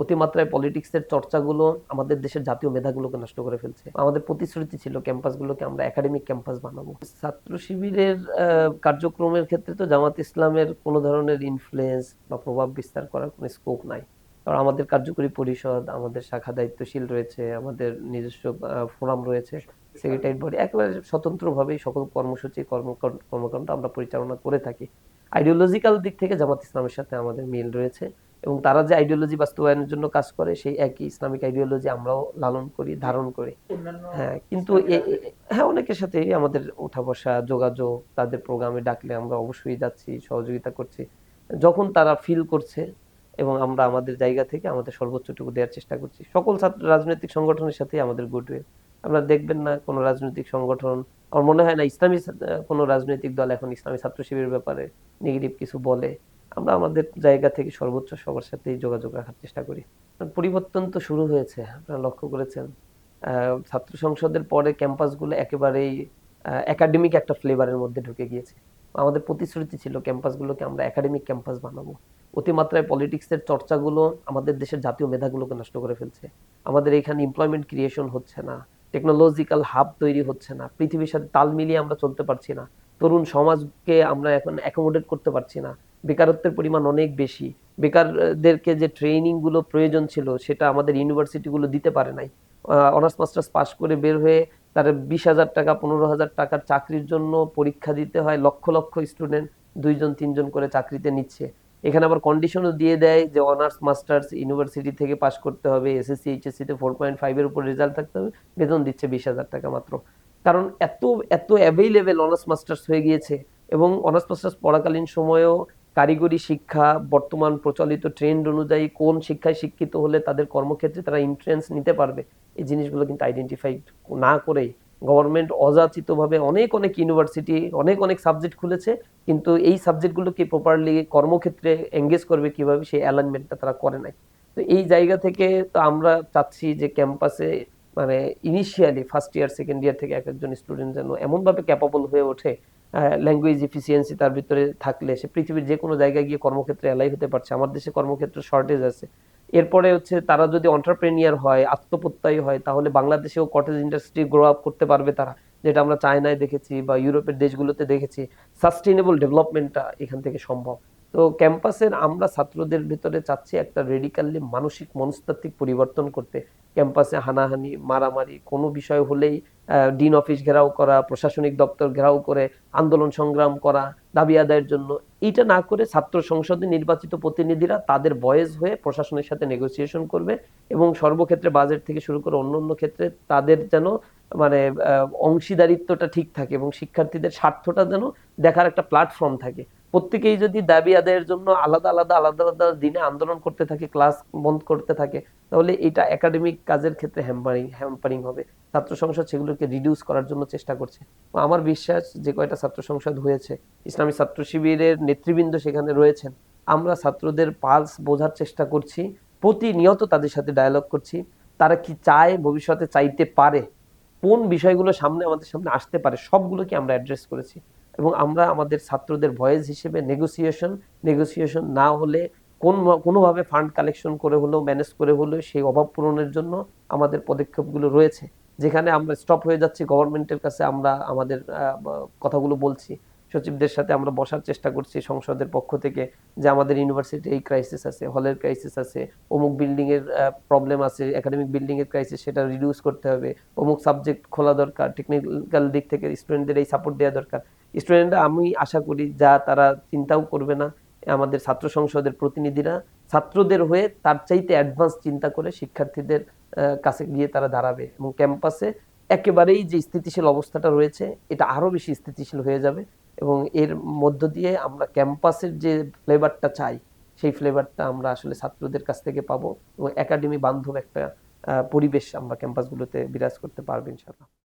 অতিমাত্রায় পলিটিক্সের চর্চাগুলো আমাদের দেশের জাতীয় মেধাগুলোকে নষ্ট করে ফেলছে। আমাদের প্রতিশ্রুতি ছিল ক্যাম্পাসগুলোকে আমরা একাডেমিক ক্যাম্পাস বানাবো। ছাত্র শিবিরের কার্যক্রমের ক্ষেত্রে তো জামাত ইসলামের কোনো ধরনের ইনফ্লুয়েন্স বা প্রভাব বিস্তার করার কোনো স্কোপ নাই। কারণ আমাদের কার্যকরী পরিষদ, আমাদের শাখা দায়িত্বশীল রয়েছে, আমাদের নিজস্ব ফোরাম রয়েছে, সেক্রেটারিয়েট বডি, একেবারে স্বতন্ত্রভাবেই সকল কর্মসূচি কর্মকাণ্ড আমরা পরিচালনা করে থাকি। আইডিওলজিক্যাল দিক থেকে জামাত ইসলামের সাথে আমাদের মিল রয়েছে এবং তারা যে আইডিওলজি বাস্তবায়নের জন্য কাজ করে সেই একই ইসলামিক আইডিওলজি আমরাও লালন করি, ধারণ করি। হ্যাঁ, কিন্তু হ্যাঁ, অনেকের সাথে আমাদের উঠা বসা, যোগাযোগ, তাদের প্রোগ্রামে ডাকলে আমরা অবশ্যই যাচ্ছি, সহযোগিতা করছি যখন তারা ফিল করছে, এবং আমরা আমাদের জায়গা থেকে আমাদের সর্বোচ্চটুকু দেওয়ার চেষ্টা করছি। সকল ছাত্র রাজনৈতিক সংগঠনের সাথে আমাদের গুডউইল। আপনারা দেখবেন না কোনো রাজনৈতিক সংগঠন, আমার মনে হয় না ইসলামী কোনো রাজনৈতিক দল এখন ইসলামী ছাত্র শিবিরের ব্যাপারে নেগেটিভ কিছু বলে। আমরা আমাদের জায়গা থেকে সর্বোচ্চ সবার সাথেই যোগাযোগ রাখার চেষ্টা করি। পরিবর্তন তো শুরু হয়েছে, আপনারা লক্ষ্য করেছেন। ছাত্র সংসদের পরে ক্যাম্পাসগুলো একেবারেই একাডেমিক একটা ফ্লেভারের মধ্যে ঢুকে গিয়েছে। আমাদের প্রতিশ্রুতি ছিল ক্যাম্পাসগুলোকে আমরা একাডেমিক ক্যাম্পাস বানাবো। অতিমাত্রায় পলিটিক্সের চর্চাগুলো আমাদের দেশের জাতীয় মেধাগুলোকে নষ্ট করে ফেলছে। আমাদের এখানে এমপ্লয়মেন্ট ক্রিয়েশন হচ্ছে না, টেকনোলজিক্যাল হাব তৈরি হচ্ছে না, পৃথিবীর সাথে তাল মিলিয়ে আমরা চলতে পারছি না, তরুণ সমাজকে আমরা এখন অ্যাকোমোডেট করতে পারছি না, বেকারত্বের পরিমাণ অনেক বেশি। বেকারদেরকে যে ট্রেনিং গুলো প্রয়োজন ছিল সেটা আমাদের ইউনিভার্সিটিগুলো দিতে পারে নাই। অনার্স মাস্টার্স পাশ করে বের হয়ে তার 20,000 টাকা 15,000 টাকার চাকরির জন্য পরীক্ষা দিতে হয়, লক্ষ লক্ষ স্টুডেন্ট 2 জন 3 জন করে চাকরিতে নিচ্ছে। এখানে আবার কন্ডিশনও দিয়ে দেয় যে অনার্স মাস্টার্স ইউনিভার্সিটি থেকে পাশ করতে হবে, এসএসসি এইচএসসি তে 4.5 এর উপর রেজাল্ট থাকতে হবে, বেতন দিচ্ছে 20,000 টাকা মাত্র। কারণ এত এত অ্যাভেইলেবল অনার্স মাস্টার্স হয়ে গিয়েছে। এবং অনার্স মাস্টার্স পড়াকালীন সময়েও কারিগরি শিক্ষা, বর্তমান প্রচলিত ট্রেন্ড অনুযায়ী কোন শিক্ষায় শিক্ষিত হলে তাদের কর্মক্ষেত্রে তারা এন্ট্রান্স নিতে পারবে, এই জিনিসগুলো কিন্তু আইডেন্টিফাই না করেই গভর্নমেন্ট অযাচিতভাবে অনেক অনেক ইউনিভার্সিটি অনেক অনেক সাবজেক্ট খুলেছে, কিন্তু এই সাবজেক্টগুলোকে প্রপারলি কর্মক্ষেত্রে এঙ্গেজ করবে কিভাবে সেই অ্যালাইনমেন্টটা তারা করে নাই। তো এই জায়গা থেকে তো আমরা চাচ্ছি যে ক্যাম্পাসে মানে initially first year second year থেকে এক একজন স্টুডেন্ট যেন এমনভাবে ক্যাপাবল হয়ে ওঠে, ল্যাঙ্গুয়েজ এফিসিয়েন্সি তার ভিতরে থাকলে সে পৃথিবীর যে কোনো জায়গায় গিয়ে কর্মক্ষেত্রে অ্যালাই হতে পারছে। আমার দেশে কর্মক্ষেত্র শর্টেজ আছে। এরপরে হচ্ছে তারা যদি এন্টারপ্রেনিয়ার হয়, আত্মপ্রত্যয়ী হয়, তাহলে বাংলাদেশেও কটেজ ইন্ডাস্ট্রি গ্রো আপ করতে পারবে তারা, যেটা আমরা চায়নায় দেখেছি বা ইউরোপের দেশগুলোতে দেখেছি। সাস্টেইনেবল ডেভেলপমেন্টটা এখান থেকে সম্ভব। তো ক্যাম্পাসের আমরা ছাত্রদের ভিতরে চাচ্ছি একটা রেডিক্যালি মানসিক মনস্তাত্ত্বিক পরিবর্তন করতে। ক্যাম্পাসে হানাহানি, মারামারি, কোনো বিষয় হলেই ডিন অফিস ঘেরাও করা, প্রশাসনিক দপ্তর ঘেরাও করে আন্দোলন সংগ্রাম করা দাবি আদায়ের জন্য, এইটা না করে ছাত্র সংসদে নির্বাচিত প্রতিনিধিরা তাদের ভয়েস হয়ে প্রশাসনের সাথে নেগোসিয়েশন করবে এবং সর্বক্ষেত্রে বাজেট থেকে শুরু করে অন্যান্য ক্ষেত্রে তাদের যেন মানে অংশীদারিত্বটা ঠিক থাকে এবং শিক্ষার্থীদের স্বার্থটা যেন দেখার একটা প্ল্যাটফর্ম থাকে। প্রত্যেকেই যদি দাবি আদায়ের জন্য আলাদা আলাদা আলাদা আলাদা দিনে আন্দোলন করতে থাকে, ক্লাস বন্ধ করতে থাকে, তাহলে এটা একাডেমিক কাজের ক্ষেত্রে হ্যাম্পারিং হবে। ছাত্র সংসদ সেগুলোকে রিডিউস করার জন্য চেষ্টা করছে। আমার বিশ্বাস যে কয়টা ছাত্র সংসদ হয়েছে, ইসলামী ছাত্র শিবিরের নেতৃবৃন্দ সেখানে রয়েছেন, আমরা ছাত্রদের পালস বোঝার চেষ্টা করছি, প্রতিনিয়ত তাদের সাথে ডায়ালগ করছি, তারা কি চায়, ভবিষ্যতে চাইতে পারে, কোন বিষয়গুলো সামনে আমাদের সামনে আসতে পারে, সবগুলোকে আমরা অ্যাড্রেস করেছি। এবং আমরা আমাদের ছাত্রদের ভয়েস হিসেবে নেগোসিয়েশন না হলে কোনোভাবে ফান্ড কালেকশন করে হলেও ম্যানেজ করে হলেও সেই অভাব পূরণের জন্য আমাদের পদক্ষেপগুলো রয়েছে। যেখানে আমরা স্টপ হয়ে যাচ্ছি গভর্নমেন্টের কাছে আমরা আমাদের কথাগুলো বলছি, সচিবদের সাথে আমরা বসার চেষ্টা করছি সংসদের পক্ষ থেকে, যে আমাদের ইউনিভার্সিটি এই ক্রাইসিস আছে, হলের ক্রাইসিস আছে, অমুক বিল্ডিং এর প্রবলেম আছে, একাডেমিক বিল্ডিং এর ক্রাইসিস, সেটা রিডিউস করতে হবে, অমুক সাবজেক্ট খোলা দরকার, টেকনিক্যাল দিক থেকে স্টুডেন্টদের এই সাপোর্ট দেওয়া দরকার। স্টুডেন্টরা আমি আশা করি যা তারা চিন্তাও করবে না, আমাদের ছাত্র সংসদের প্রতিনিধিরা ছাত্রদের হয়ে তার চাইতে অ্যাডভান্স চিন্তা করে শিক্ষার্থীদের কাছে গিয়ে তারা দাঁড়াবে এবং ক্যাম্পাসে একেবারেই যে স্থিতিশীল অবস্থাটা রয়েছে এটা আরো বেশি স্থিতিশীল হয়ে যাবে। এবং এর মধ্য দিয়ে আমরা ক্যাম্পাসের যে ফ্লেভারটা চাই সেই ফ্লেভারটা আমরা আসলে ছাত্রদের কাছ থেকে পাবো এবং একাডেমি বান্ধব একটা পরিবেশ আমরা ক্যাম্পাসগুলোতে বিরাজ করতে পারবো ইনশাআল্লাহ।